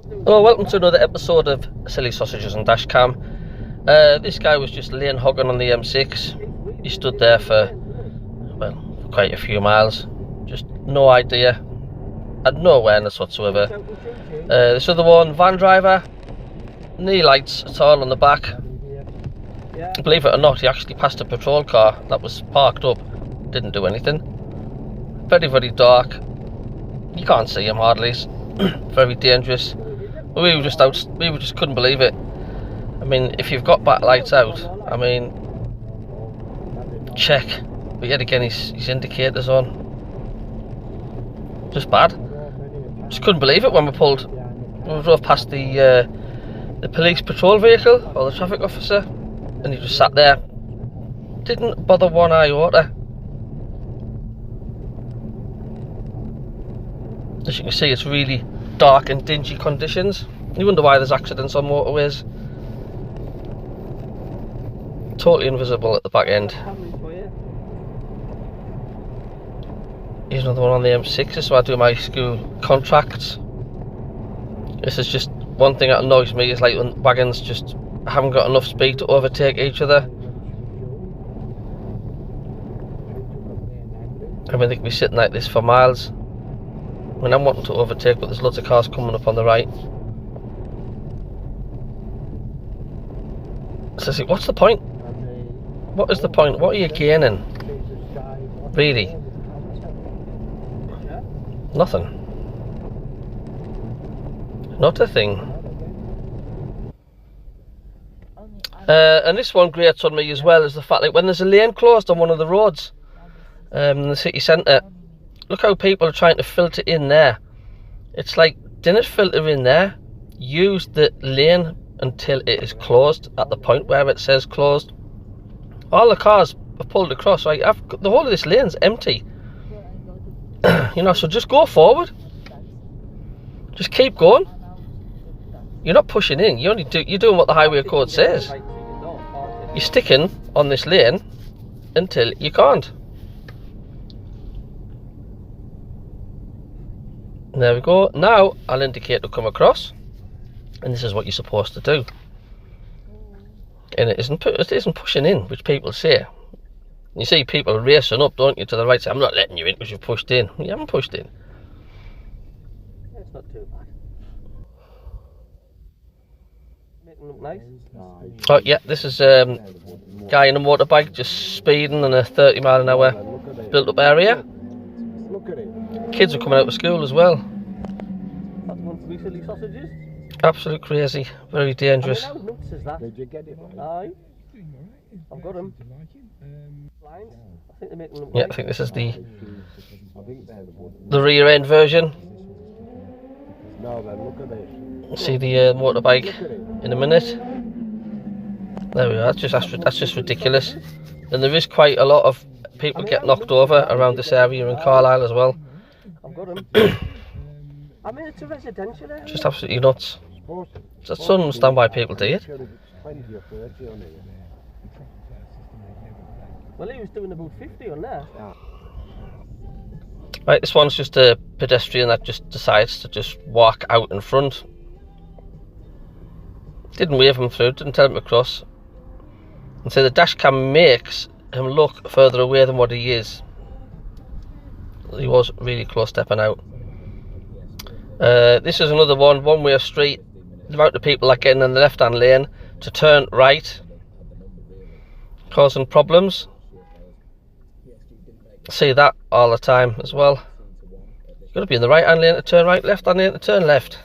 Hello, welcome to another episode of Silly Sausages and Dashcam. This guy was just laying hogging on the M6. He stood there for, well, quite a few miles. Just no idea. Had no awareness whatsoever. This other one, van driver, no lights at all on the back. Believe it or not, he actually passed a patrol car that was parked up. Didn't do anything. Very, very dark. You can't see him hardly. Very dangerous. We were just out. We just couldn't believe it. I mean, if you've got back lights out, I mean, check. But yet again, his indicators on. Just bad. Just couldn't believe it when we drove past the police patrol vehicle or the traffic officer, and he just sat there. Didn't bother one iota. As you can see, it's really dark and dingy conditions. You wonder why there's accidents on motorways. Totally invisible at the back end. Here's another one on the M6. This is where I do my school contracts. This is just one thing that annoys me, is like when wagons just haven't got enough speed to overtake each other. I mean, they could be sitting like this for miles. I mean, I'm wanting to overtake, but there's lots of cars coming up on the right. So, see, what's the point? What is the point? What are you gaining? Really? Nothing. Not a thing. And this one grates on me as well, is the fact that when there's a lane closed on one of the roads in the city centre, look how people are trying to filter in there. It's like, didn't filter in there. Use the lane until it is closed at the point where it says closed. All the cars have pulled across, right? The whole of this lane's empty. You know, so just go forward. Just keep going. You're not pushing in. You're doing what the highway code says. You're sticking on this lane until you can't. There we go. Now I'll indicate to come across, and this is what you're supposed to do. And it isn't pushing in, which people say. You see people racing up, don't you, to the right side. I'm not letting you in because you've pushed in. You haven't pushed in. It's not too bad. Making it look nice. Oh yeah, this is guy in a motorbike just speeding in a 30 mile an hour built up area. Kids are coming out of school as well. That's one for me, silly sausages. Absolute crazy, very dangerous. How nuts is that? Did you get it? Aye. I've got them. Lines. I think they make them. Yeah, I think this is the rear end version. See the motorbike in a minute. There we are. That's just ridiculous. And there is quite a lot of people get knocked over around this area in Carlisle as well. I've got them. I mean, it's a residential area. Just absolutely nuts. Just don't understand why people do it. Well, he was doing about 50 on there. Right, this one's just a pedestrian that just decides to just walk out in front. Didn't wave him through, didn't tell him to cross. And so the dashcam makes him look further away than what he is. He was really close stepping out. This is another one-way street. The amount of people that getting in the left-hand lane to turn right, causing problems. See that all the time as well. You've got to be in the right-hand lane to turn right, left-hand lane to turn left.